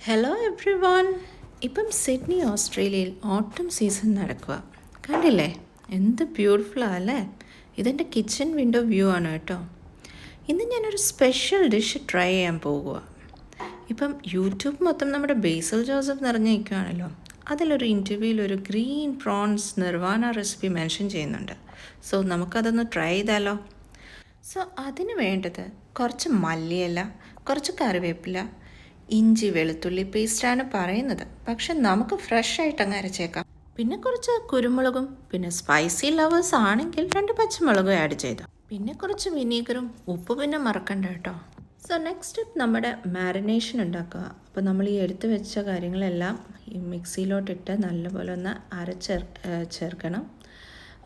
Hello every one. ഇപ്പം Sydney ഓസ്ട്രേലിയയിൽ ഓട്ടം സീസൺ നടക്കുക. കണ്ടില്ലേ, എന്ത് ബ്യൂട്ടിഫുള്ളാണ് അല്ലേ? ഇതെൻ്റെ കിച്ചൺ വിൻഡോ വ്യൂ ആണ് കേട്ടോ. ഇന്ന് ഞാനൊരു സ്പെഷ്യൽ ഡിഷ് ട്രൈ ചെയ്യാൻ പോകുക. ഇപ്പം യൂട്യൂബ് മൊത്തം നമ്മുടെ ബേസിൽ ജോസഫ് നിറഞ്ഞിരിക്കുകയാണല്ലോ. അതിലൊരു ഇൻ്റർവ്യൂവിൽ ഒരു green prawns nirvana recipe mention ചെയ്യുന്നുണ്ട്. സോ നമുക്കതൊന്ന് ട്രൈ ചെയ്താലോ? സോ അതിന് വേണ്ടത് കുറച്ച് മല്ലിയില, കുറച്ച് കറിവേപ്പില, ഇഞ്ചി വെളുത്തുള്ളി പേസ്റ്റാണ് പറയുന്നത്. പക്ഷെ നമുക്ക് ഫ്രഷ് ആയിട്ട് അങ്ങ് അരച്ചേക്കാം. പിന്നെ കുറച്ച് കുരുമുളകും, പിന്നെ സ്പൈസി ലവേഴ്സ് ആണെങ്കിൽ 2 പച്ചമുളകും ആഡ് ചെയ്തു. പിന്നെ കുറച്ച് വിനീഗറും ഉപ്പ് പിന്നെ മറക്കണ്ട കേട്ടോ. സോ നെക്സ്റ്റ് സ്റ്റെപ്പ് നമ്മുടെ മാരിനേഷൻ ഉണ്ടാക്കുക. അപ്പോൾ നമ്മൾ ഈ എടുത്തു വെച്ച കാര്യങ്ങളെല്ലാം ഈ മിക്സിയിലോട്ടിട്ട് നല്ലപോലെ ഒന്ന് ചേർക്കണം.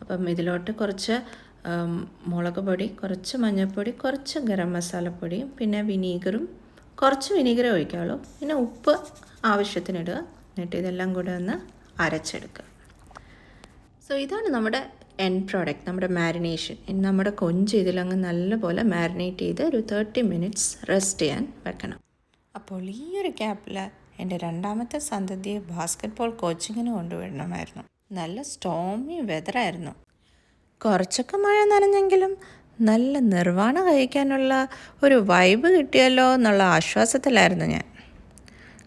അപ്പം ഇതിലോട്ട് കുറച്ച് മുളക് പൊടി, കുറച്ച് മഞ്ഞൾപ്പൊടി, കുറച്ച് ഗരം മസാലപ്പൊടിയും, പിന്നെ വിനീഗറും, കുറച്ച് വിനീഗറേ ഒഴിക്കാവുള്ളൂ. പിന്നെ ഉപ്പ് ആവശ്യത്തിനിടുക. എന്നിട്ട് ഇതെല്ലാം കൂടെ ഒന്ന് അരച്ചെടുക്കുക. സോ ഇതാണ് നമ്മുടെ എൻഡ് പ്രോഡക്റ്റ്, നമ്മുടെ മാരിനേഷൻ. നമ്മുടെ കൊഞ്ച് ഇതിലങ്ങ് നല്ലപോലെ മാരിനേറ്റ് ചെയ്ത് ഒരു 30 മിനിറ്റ്സ് റെസ്റ്റ് ചെയ്യാൻ വെക്കണം. അപ്പോൾ ഈ ഒരു ഗ്യാപ്പിൽ എൻ്റെ രണ്ടാമത്തെ സന്തതിയെ ബാസ്കറ്റ് ബോൾ കോച്ചിങ്ങിന് കൊണ്ടുവിടണമായിരുന്നു. നല്ല സ്റ്റോമി വെതറായിരുന്നു. കുറച്ചൊക്കെ മഴ നനഞ്ഞെങ്കിലും നല്ല നിർവ്വാണ കഴിക്കാനുള്ള ഒരു വൈബ് കിട്ടിയല്ലോ എന്നുള്ള ആശ്വാസത്തിലായിരുന്നു ഞാൻ.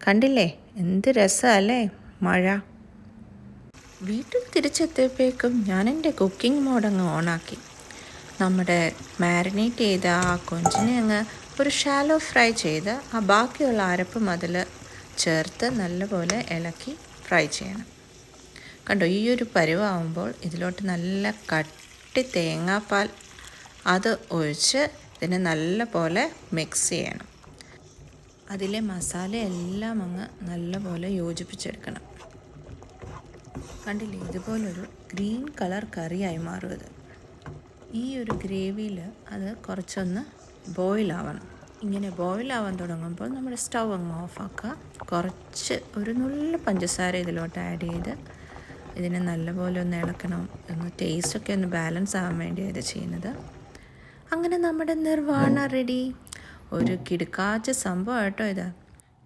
കണ്ടില്ലേ, എന്ത് രസമല്ലേ മഴ. വീട്ടിൽ തിരിച്ചെത്തിയപ്പോഴേക്കും ഞാൻ എൻ്റെ കുക്കിംഗ് മോഡങ്ങ് ഓണാക്കി. നമ്മുടെ മാരിനേറ്റ് ചെയ്ത ആ കൊഞ്ചിനെ അങ്ങ് ഒരു ഷാലോ ഫ്രൈ ചെയ്ത് ആ ബാക്കിയുള്ള അരപ്പും അതിൽ ചേർത്ത് നല്ലപോലെ ഇളക്കി ഫ്രൈ ചെയ്യണം. കണ്ടോ, ഈ ഒരു പരുവാകുമ്പോൾ ഇതിലോട്ട് നല്ല കട്ടി തേങ്ങാപ്പാൽ അത് ഒഴിച്ച് ഇതിനെ നല്ല പോലെ മിക്സ് ചെയ്യണം. അതിലെ മസാല എല്ലാം അങ്ങ് നല്ല പോലെ യോജിപ്പിച്ചെടുക്കണം. കണ്ടില്ലേ, ഇതുപോലൊരു ഗ്രീൻ കളർ കറിയായി മാറും ഇത്. ഈ ഒരു ഗ്രേവിയിൽ അത് കുറച്ചൊന്ന് ബോയിലാവണം. ഇങ്ങനെ ബോയിലാവാൻ തുടങ്ങുമ്പോൾ നമ്മുടെ സ്റ്റൗ അങ്ങ് ഓഫാക്കുക. കുറച്ച് ഒരു നുള്ള പഞ്ചസാര ഇതിലോട്ട് ആഡ് ചെയ്ത് ഇതിനെ നല്ലപോലെ ഒന്ന് ഇളക്കണം. ഒന്ന് ടേസ്റ്റൊക്കെ ഒന്ന് ബാലൻസ് ആവാൻ വേണ്ടിയാണ് ഇത് ചെയ്യുന്നത്. അങ്ങനെ നമ്മുടെ നിർവാണ റെഡി. ഒരു കിടുക്കാച്ച സംഭവം കേട്ടോ ഇത്.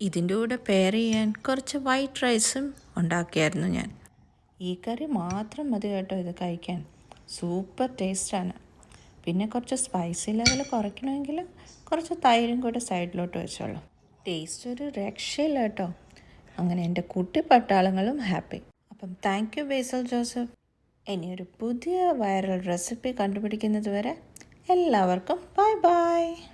ഇതിൻ്റെ കൂടെ പെയർ ചെയ്യാൻ കുറച്ച് വൈറ്റ് റൈസും ഉണ്ടാക്കിയായിരുന്നു ഞാൻ. ഈ കറി മാത്രം മതി കേട്ടോ ഇത് കഴിക്കാൻ. സൂപ്പർ ടേസ്റ്റാണ്. പിന്നെ കുറച്ച് സ്പൈസി ലെവൽ കുറയ്ക്കണമെങ്കിൽ കുറച്ച് തൈരും കൂടെ സൈഡിലോട്ട് വെച്ചോളൂ. ടേസ്റ്റ് ഒരു രക്ഷയില്ല കേട്ടോ. അങ്ങനെ എൻ്റെ കുട്ടി പട്ടാളങ്ങളും ഹാപ്പി. അപ്പം താങ്ക് യു ബേസിൽ ജോസഫ്. ഇനിയൊരു പുതിയ വൈറൽ റെസിപ്പി കണ്ടുപിടിക്കുന്നത് വരെ എല്ലാവർക്കും ബൈ ബൈ.